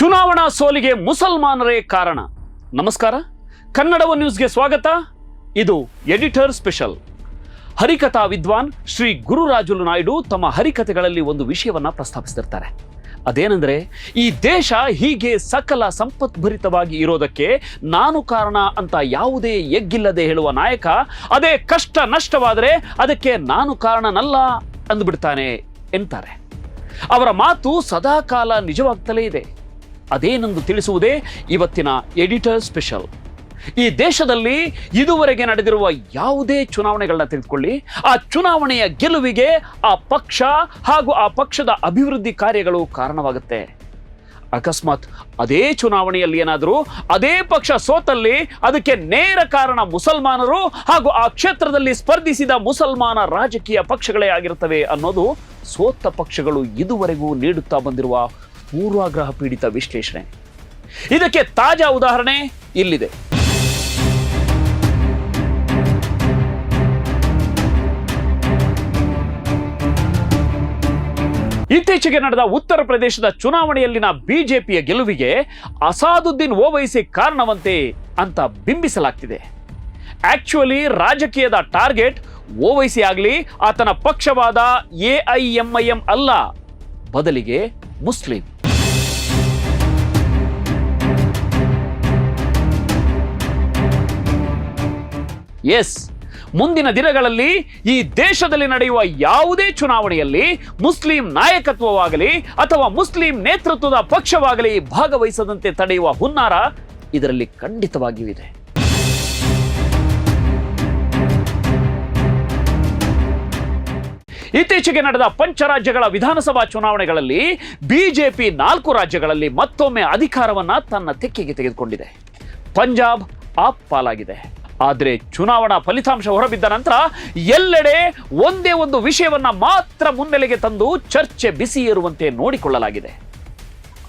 ಚುನಾವಣಾ ಸೋಲಿಗೆ ಮುಸಲ್ಮಾನರೇ ಕಾರಣ. ನಮಸ್ಕಾರ, ಕನ್ನಡವ ನ್ಯೂಸ್ಗೆ ಸ್ವಾಗತ. ಇದು ಎಡಿಟರ್ ಸ್ಪೆಷಲ್. ಹರಿಕಥಾ ವಿದ್ವಾನ್ ಶ್ರೀ ಗುರುರಾಜುಲು ನಾಯ್ಡು ತಮ್ಮ ಹರಿಕಥೆಗಳಲ್ಲಿ ಒಂದು ವಿಷಯವನ್ನ ಪ್ರಸ್ತಾಪಿಸಿರ್ತಾರೆ. ಅದೇನೆಂದರೆ, ಈ ದೇಶ ಹೀಗೆ ಸಕಲ ಸಂಪತ್ಭರಿತವಾಗಿ ಇರೋದಕ್ಕೆ ನಾನು ಕಾರಣ ಅಂತ ಯಾವುದೇ ಎಗ್ಗಿಲ್ಲದೆ ಹೇಳುವ ನಾಯಕ, ಅದೇ ಕಷ್ಟ ನಷ್ಟವಾದರೆ ಅದಕ್ಕೆ ನಾನು ಕಾರಣನಲ್ಲ ಅಂದುಬಿಡ್ತಾನೆ ಎಂತಾರೆ. ಅವರ ಮಾತು ಸದಾಕಾಲ ನಿಜವಾಗ್ತಲೇ ಇದೆ. ಅದೇನೆಂದು ತಿಳಿಸುವುದೇ ಇವತ್ತಿನ ಎಡಿಟರ್ ಸ್ಪೆಷಲ್. ಈ ದೇಶದಲ್ಲಿ ಇದುವರೆಗೆ ನಡೆದಿರುವ ಯಾವುದೇ ಚುನಾವಣೆಗಳನ್ನ ತೆಗೆದುಕೊಳ್ಳಿ, ಆ ಚುನಾವಣೆಯ ಗೆಲುವಿಗೆ ಆ ಪಕ್ಷ ಹಾಗೂ ಆ ಪಕ್ಷದ ಅಭಿವೃದ್ಧಿ ಕಾರ್ಯಗಳು ಕಾರಣವಾಗುತ್ತೆ. ಅಕಸ್ಮಾತ್ ಅದೇ ಚುನಾವಣೆಯಲ್ಲಿ ಏನಾದರೂ ಅದೇ ಪಕ್ಷ ಸೋತಲ್ಲಿ ಅದಕ್ಕೆ ನೇರ ಕಾರಣ ಮುಸಲ್ಮಾನರು ಹಾಗೂ ಆ ಕ್ಷೇತ್ರದಲ್ಲಿ ಸ್ಪರ್ಧಿಸಿದ ಮುಸಲ್ಮಾನ ರಾಜಕೀಯ ಪಕ್ಷಗಳೇ ಆಗಿರುತ್ತವೆ ಅನ್ನೋದು ಸೋತ ಪಕ್ಷಗಳು ಇದುವರೆಗೂ ನೀಡುತ್ತಾ ಬಂದಿರುವ ಪೂರ್ವಾಗ್ರಹ ಪೀಡಿತ ವಿಶ್ಲೇಷಣೆ. ಇದಕ್ಕೆ ತಾಜಾ ಉದಾಹರಣೆ ಇಲ್ಲಿದೆ. ಇತ್ತೀಚೆಗೆ ನಡೆದ ಉತ್ತರ ಪ್ರದೇಶದ ಚುನಾವಣೆಯಲ್ಲಿನ ಬಿಜೆಪಿಯ ಗೆಲುವಿಗೆ ಅಸಾದುದ್ದೀನ್ ಓವೈಸಿ ಕಾರಣವಂತೆ ಅಂತ ಬಿಂಬಿಸಲಾಗ್ತಿದೆ. ಆಕ್ಚುಲಿ ರಾಜಕೀಯದ ಟಾರ್ಗೆಟ್ ಓವೈಸಿ ಆಗಲಿ ಆತನ ಪಕ್ಷವಾದ AIMIM ಅಲ್ಲ, ಬದಲಿಗೆ ಮುಸ್ಲಿಂ. ಎಸ್, ಮುಂದಿನ ದಿನಗಳಲ್ಲಿ ಈ ದೇಶದಲ್ಲಿ ನಡೆಯುವ ಯಾವುದೇ ಚುನಾವಣೆಯಲ್ಲಿ ಮುಸ್ಲಿಂ ನಾಯಕತ್ವವಾಗಲಿ ಅಥವಾ ಮುಸ್ಲಿಂ ನೇತೃತ್ವದ ಪಕ್ಷವಾಗಲಿ ಭಾಗವಹಿಸದಂತೆ ತಡೆಯುವ ಹುನ್ನಾರ ಇದರಲ್ಲಿ ಖಂಡಿತವಾಗಿಯೂ ಇದೆ. ಇತ್ತೀಚೆಗೆ ನಡೆದ ಪಂಚರಾಜ್ಯಗಳ ವಿಧಾನಸಭಾ ಚುನಾವಣೆಗಳಲ್ಲಿ ಬಿಜೆಪಿ 4 ರಾಜ್ಯಗಳಲ್ಲಿ ಮತ್ತೊಮ್ಮೆ ಅಧಿಕಾರವನ್ನ ತನ್ನ ತೆಕ್ಕೆಗೆ ತೆಗೆದುಕೊಂಡಿದೆ. ಪಂಜಾಬ್ ಆಪ್ ಪಾಲಾಗಿದೆ. ಆದರೆ ಚುನಾವಣಾ ಫಲಿತಾಂಶ ಹೊರಬಿದ್ದ ನಂತರ ಎಲ್ಲೆಡೆ ಒಂದೇ ಒಂದು ವಿಷಯವನ್ನ ಮಾತ್ರ ಮುನ್ನೆಲೆಗೆ ತಂದು ಚರ್ಚೆ ಬಿಸಿ ಏರುವಂತೆ ನೋಡಿಕೊಳ್ಳಲಾಗಿದೆ.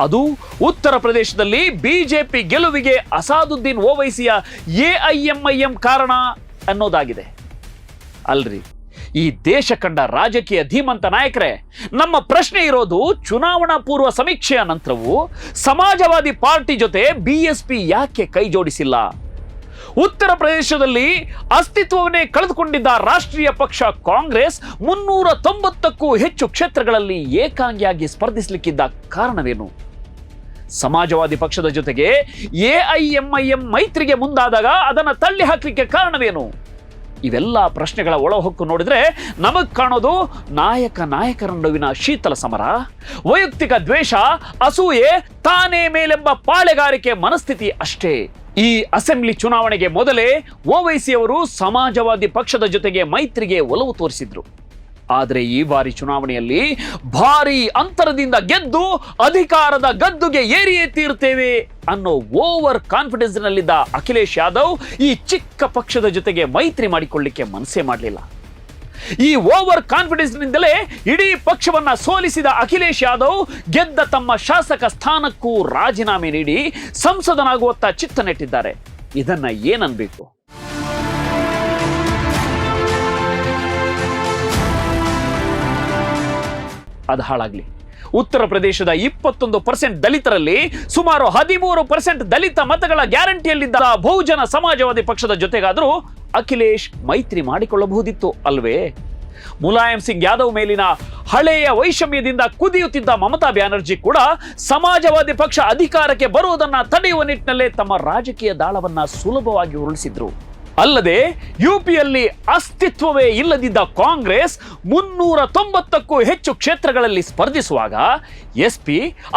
ಅದು ಉತ್ತರ ಪ್ರದೇಶದಲ್ಲಿ ಬಿಜೆಪಿ ಗೆಲುವಿಗೆ ಅಸಾದುದ್ದೀನ್ ಓವೈಸಿಯ AIMIM ಕಾರಣ ಅನ್ನೋದಾಗಿದೆ. ಅಲ್ರಿ, ಈ ದೇಶ ಕಂಡ ರಾಜಕೀಯ ಧೀಮಂತ ನಾಯಕರೇ, ನಮ್ಮ ಪ್ರಶ್ನೆ ಇರೋದು, ಚುನಾವಣಾ ಪೂರ್ವ ಸಮೀಕ್ಷೆಯ ನಂತರವೂ ಸಮಾಜವಾದಿ ಪಾರ್ಟಿ ಜೊತೆ BSP ಯಾಕೆ ಕೈ ಜೋಡಿಸಿಲ್ಲ? ಉತ್ತರ ಪ್ರದೇಶದಲ್ಲಿ ಅಸ್ತಿತ್ವವನ್ನೇ ಕಳೆದುಕೊಂಡಿದ್ದ ರಾಷ್ಟ್ರೀಯ ಪಕ್ಷ ಕಾಂಗ್ರೆಸ್ 390ಕ್ಕೂ ಹೆಚ್ಚು ಕ್ಷೇತ್ರಗಳಲ್ಲಿ ಏಕಾಂಗಿಯಾಗಿ ಸ್ಪರ್ಧಿಸಲಿಕ್ಕಿದ್ದ ಕಾರಣವೇನು? ಸಮಾಜವಾದಿ ಪಕ್ಷದ ಜೊತೆಗೆ AIMIM ಮೈತ್ರಿಗೆ ಮುಂದಾದಾಗ ಅದನ್ನು ತಳ್ಳಿ ಹಾಕಲಿಕ್ಕೆ ಕಾರಣವೇನು? ಇವೆಲ್ಲ ಪ್ರಶ್ನೆಗಳ ಒಳಹೊಕ್ಕು ನೋಡಿದ್ರೆ ನಮಗ್ ಕಾಣೋದು ನಾಯಕರ ನಡುವಿನ ಶೀತಲ ಸಮರ, ವೈಯಕ್ತಿಕ ದ್ವೇಷ, ಅಸೂಯೆ, ತಾನೇ ಮೇಲೆಂಬ ಪಾಳೆಗಾರಿಕೆ ಮನಸ್ಥಿತಿ ಅಷ್ಟೇ. ಈ ಅಸೆಂಬ್ಲಿ ಚುನಾವಣೆಗೆ ಮೊದಲೇ ಓವೈಸಿ ಅವರು ಸಮಾಜವಾದಿ ಪಕ್ಷದ ಜೊತೆಗೆ ಮೈತ್ರಿಗೆ ಒಲವು ತೋರಿಸಿದ್ರು. ಆದರೆ ಈ ಬಾರಿ ಚುನಾವಣೆಯಲ್ಲಿ ಭಾರಿ ಅಂತರದಿಂದ ಗೆದ್ದು ಅಧಿಕಾರದ ಗದ್ದುಗೆ ಏರಿಯೇ ತೀರ್ತೇವೆ ಅನ್ನೋ ಓವರ್ ಕಾನ್ಫಿಡೆನ್ಸ್ ನಲ್ಲಿದ್ದ ಅಖಿಲೇಶ್ ಯಾದವ್ ಈ ಚಿಕ್ಕ ಪಕ್ಷದ ಜೊತೆಗೆ ಮೈತ್ರಿ ಮಾಡಿಕೊಳ್ಳಿಕ್ಕೆ ಮನಸ್ಸೇ ಮಾಡಲಿಲ್ಲ. ಈ ಓವರ್ ಕಾನ್ಫಿಡೆನ್ಸ್ ನಿಂದಲೇ ಇಡೀ ಪಕ್ಷವನ್ನ ಸೋಲಿಸಿದ ಅಖಿಲೇಶ್ ಯಾದವ್ ಗೆದ್ದ ತಮ್ಮ ಶಾಸಕ ಸ್ಥಾನಕ್ಕೂ ರಾಜೀನಾಮೆ ನೀಡಿ ಸಂಸದನಾಗುವತ್ತ ಚಿತ್ತ ನೆಟ್ಟಿದ್ದಾರೆ. ಇದನ್ನ ಏನನ್ಬೇಕು? ಅದು ಹಾಳಾಗ್ಲಿ. ಉತ್ತರ ಪ್ರದೇಶದ 21% ದಲಿತರಲ್ಲಿ ಸುಮಾರು 13% ದಲಿತ ಮತಗಳ ಗ್ಯಾರಂಟಿಯಲ್ಲಿದ್ದ ಬಹುಜನ ಸಮಾಜವಾದಿ ಪಕ್ಷದ ಜೊತೆಗಾದರೂ ಅಖಿಲೇಶ್ ಮೈತ್ರಿ ಮಾಡಿಕೊಳ್ಳಬಹುದಿತ್ತು ಅಲ್ವೇ? ಮುಲಾಯಂ ಸಿಂಗ್ ಯಾದವ್ ಮೇಲಿನ ಹಳೆಯ ವೈಷಮ್ಯದಿಂದ ಕುದಿಯುತ್ತಿದ್ದ ಮಮತಾ ಬ್ಯಾನರ್ಜಿ ಕೂಡ ಸಮಾಜವಾದಿ ಪಕ್ಷ ಅಧಿಕಾರಕ್ಕೆ ಬರುವುದನ್ನ ತಡೆಯುವ ನಿಟ್ಟಿನಲ್ಲೇ ತಮ್ಮ ರಾಜಕೀಯ ದಾಳವನ್ನ ಸುಲಭವಾಗಿ ಉರುಳಿಸಿದ್ರು. ಅಲ್ಲದೆ ಯುಪಿಯಲ್ಲಿ ಅಸ್ತಿತ್ವವೇ ಇಲ್ಲದಿದ್ದ ಕಾಂಗ್ರೆಸ್ 390ಕ್ಕೂ ಹೆಚ್ಚು ಕ್ಷೇತ್ರಗಳಲ್ಲಿ ಸ್ಪರ್ಧಿಸುವಾಗ SP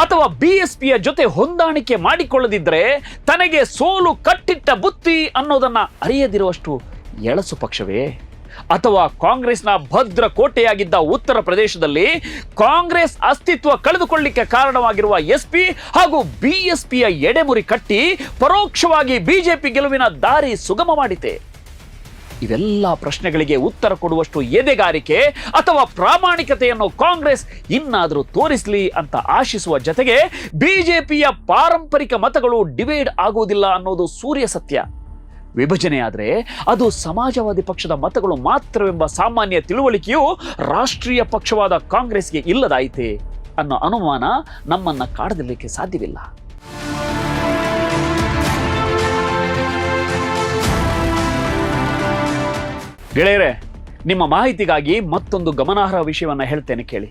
ಅಥವಾ BSPಯ ಜೊತೆ ಹೊಂದಾಣಿಕೆ ಮಾಡಿಕೊಳ್ಳದಿದ್ದರೆ ತನಗೆ ಸೋಲು ಕಟ್ಟಿಟ್ಟ ಬುತ್ತಿ ಅನ್ನೋದನ್ನ ಅರಿಯದಿರುವಷ್ಟು ಎಳಸು ಪಕ್ಷವೇ? ಅಥವಾ ಕಾಂಗ್ರೆಸ್ನ ಭದ್ರ ಕೋಟೆಯಾಗಿದ್ದ ಉತ್ತರ ಪ್ರದೇಶದಲ್ಲಿ ಕಾಂಗ್ರೆಸ್ ಅಸ್ತಿತ್ವ ಕಳೆದುಕೊಳ್ಳಿಕ್ಕೆ ಕಾರಣವಾಗಿರುವ SP ಹಾಗೂ BSPಯ ಎಡೆಮುರಿ ಕಟ್ಟಿ ಪರೋಕ್ಷವಾಗಿ ಬಿಜೆಪಿ ಗೆಲುವಿನ ದಾರಿ ಸುಗಮ ಮಾಡಿತೆ? ಇವೆಲ್ಲ ಪ್ರಶ್ನೆಗಳಿಗೆ ಉತ್ತರ ಕೊಡುವಷ್ಟು ಎದೆಗಾರಿಕೆ ಅಥವಾ ಪ್ರಾಮಾಣಿಕತೆಯನ್ನು ಕಾಂಗ್ರೆಸ್ ಇನ್ನಾದರೂ ತೋರಿಸಲಿ ಅಂತ ಆಶಿಸುವ ಜೊತೆಗೆ ಬಿಜೆಪಿಯ ಪಾರಂಪರಿಕ ಮತಗಳು ಡಿವೈಡ್ ಆಗುವುದಿಲ್ಲ ಅನ್ನೋದು ಸೂರ್ಯ ಸತ್ಯ. ವಿಭಜನೆಯಾದರೆ ಅದು ಸಮಾಜವಾದಿ ಪಕ್ಷದ ಮತಗಳು ಮಾತ್ರವೆಂಬ ಸಾಮಾನ್ಯ ತಿಳುವಳಿಕೆಯು ರಾಷ್ಟ್ರೀಯ ಪಕ್ಷವಾದ ಕಾಂಗ್ರೆಸ್ಗೆ ಇಲ್ಲದಾಯಿತೆ ಅನ್ನೋ ಅನುಮಾನ ನಮ್ಮನ್ನ ಕಾಡದಿರಲಿಕ್ಕೆ ಸಾಧ್ಯವಿಲ್ಲ. ಗೆಳೆಯರೆ, ನಿಮ್ಮ ಮಾಹಿತಿಗಾಗಿ ಮತ್ತೊಂದು ಗಮನಾರ್ಹ ವಿಷಯವನ್ನು ಹೇಳ್ತೇನೆ ಕೇಳಿ.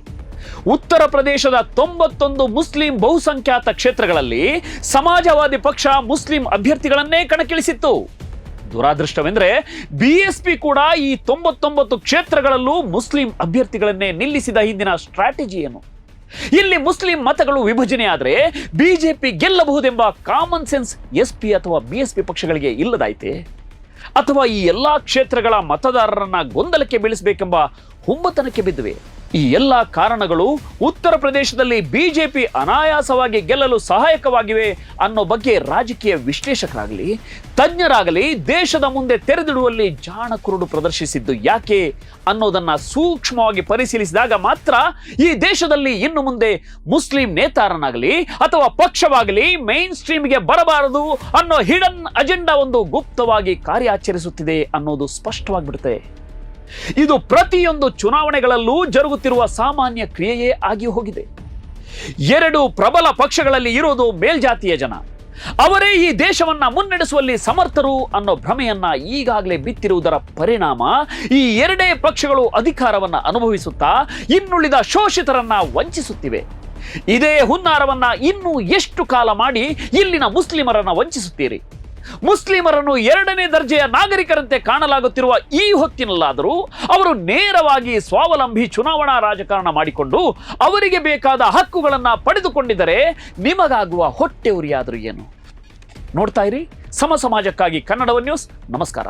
ಉತ್ತರ ಪ್ರದೇಶದ 91 ಮುಸ್ಲಿಂ ಬಹುಸಂಖ್ಯಾತ ಕ್ಷೇತ್ರಗಳಲ್ಲಿ ಸಮಾಜವಾದಿ ಪಕ್ಷ ಮುಸ್ಲಿಂ ಅಭ್ಯರ್ಥಿಗಳನ್ನೇ ಕಣಕ್ಕಿಳಿಸಿತ್ತು. ದುರಾದೃಷ್ಟವೆಂದರೆ ಬಿಎಸ್ಪಿ ಕೂಡ ಈ 99 ಕ್ಷೇತ್ರಗಳಲ್ಲೂ ಮುಸ್ಲಿಂ ಅಭ್ಯರ್ಥಿಗಳನ್ನೇ ನಿಲ್ಲಿಸಿದ ಹಿಂದಿನ ಸ್ಟ್ರಾಟಜಿ ಏನು? ಇಲ್ಲಿ ಮುಸ್ಲಿಂ ಮತಗಳು ವಿಭಜನೆಯಾದರೆ ಬಿಜೆಪಿ ಗೆಲ್ಲಬಹುದೆಂಬ ಕಾಮನ್ ಸೆನ್ಸ್ ಎಸ್ಪಿ ಅಥವಾ ಬಿಎಸ್ಪಿ ಪಕ್ಷಗಳಿಗೆ ಇಲ್ಲದಾಯ್ತೆ? ಅಥವಾ ಈ ಎಲ್ಲಾ ಕ್ಷೇತ್ರಗಳ ಮತದಾರರನ್ನ ಗೊಂದಲಕ್ಕೆ ಬೀಳಿಸಬೇಕೆಂಬ ಹುಂಬತನಕ್ಕೆ ಬಿದ್ದಿವೆ? ಈ ಎಲ್ಲ ಕಾರಣಗಳು ಉತ್ತರ ಪ್ರದೇಶದಲ್ಲಿ ಬಿಜೆಪಿ ಅನಾಯಾಸವಾಗಿ ಗೆಲ್ಲಲು ಸಹಾಯಕವಾಗಿವೆ ಅನ್ನೋ ಬಗ್ಗೆ ರಾಜಕೀಯ ವಿಶ್ಲೇಷಕರಾಗಲಿ ತಜ್ಞರಾಗಲಿ ದೇಶದ ಮುಂದೆ ತೆರೆದಿಡುವಲ್ಲಿ ಜಾಣ ಕುರುಡು ಪ್ರದರ್ಶಿಸಿದ್ದು ಯಾಕೆ ಅನ್ನೋದನ್ನ ಸೂಕ್ಷ್ಮವಾಗಿ ಪರಿಶೀಲಿಸಿದಾಗ ಮಾತ್ರ ಈ ದೇಶದಲ್ಲಿ ಇನ್ನು ಮುಂದೆ ಮುಸ್ಲಿಂ ನೇತಾರನಾಗಲಿ ಅಥವಾ ಪಕ್ಷವಾಗಲಿ ಮೈನ್ ಸ್ಟ್ರೀಮ್ಗೆ ಬರಬಾರದು ಅನ್ನೋ ಹಿಡನ್ ಅಜೆಂಡಾ ಒಂದು ಗುಪ್ತವಾಗಿ ಕಾರ್ಯಾಚರಿಸುತ್ತಿದೆ ಅನ್ನೋದು ಸ್ಪಷ್ಟವಾಗಿಬಿಡುತ್ತೆ. ಇದು ಪ್ರತಿಯೊಂದು ಚುನಾವಣೆಗಳಲ್ಲೂ ಜರುಗುತ್ತಿರುವ ಸಾಮಾನ್ಯ ಕ್ರಿಯೆಯೇ ಆಗಿ ಹೋಗಿದೆ. ಎರಡು ಪ್ರಬಲ ಪಕ್ಷಗಳಲ್ಲಿ ಇರುವುದು ಮೇಲ್ಜಾತಿಯ ಜನ, ಅವರೇ ಈ ದೇಶವನ್ನ ಮುನ್ನಡೆಸುವಲ್ಲಿ ಸಮರ್ಥರು ಅನ್ನೋ ಭ್ರಮೆಯನ್ನ ಈಗಾಗಲೇ ಬಿತ್ತಿರುವುದರ ಪರಿಣಾಮ ಈ ಎರಡೇ ಪಕ್ಷಗಳು ಅಧಿಕಾರವನ್ನ ಅನುಭವಿಸುತ್ತಾ ಇನ್ನುಳಿದ ಶೋಷಿತರನ್ನ ವಂಚಿಸುತ್ತಿವೆ. ಇದೇ ಹುನ್ನಾರವನ್ನ ಇನ್ನೂ ಎಷ್ಟು ಕಾಲ ಮಾಡಿ ಇಲ್ಲಿನ ಮುಸ್ಲಿಮರನ್ನ ವಂಚಿಸುತ್ತೀರಿ? ಮುಸ್ಲಿಮರನ್ನು ಎರಡನೇ ದರ್ಜೆಯ ನಾಗರಿಕರಂತೆ ಕಾಣಲಾಗುತ್ತಿರುವ ಈ ಹೊತ್ತಿನಲ್ಲಾದರೂ ಅವರು ನೇರವಾಗಿ ಸ್ವಾವಲಂಬಿ ಚುನಾವಣಾ ರಾಜಕಾರಣ ಮಾಡಿಕೊಂಡು ಅವರಿಗೆ ಬೇಕಾದ ಹಕ್ಕುಗಳನ್ನ ಪಡೆದುಕೊಂಡಿದ್ದರೆ ನಿಮಗಾಗುವ ಹೊಟ್ಟೆ ಉರಿಯಾದರೂ ಏನು? ನೋಡ್ತಾ ಇರಿ ಸಮ ಸಮಾಜಕ್ಕಾಗಿ ಕನ್ನಡ ನ್ಯೂಸ್. ನಮಸ್ಕಾರ.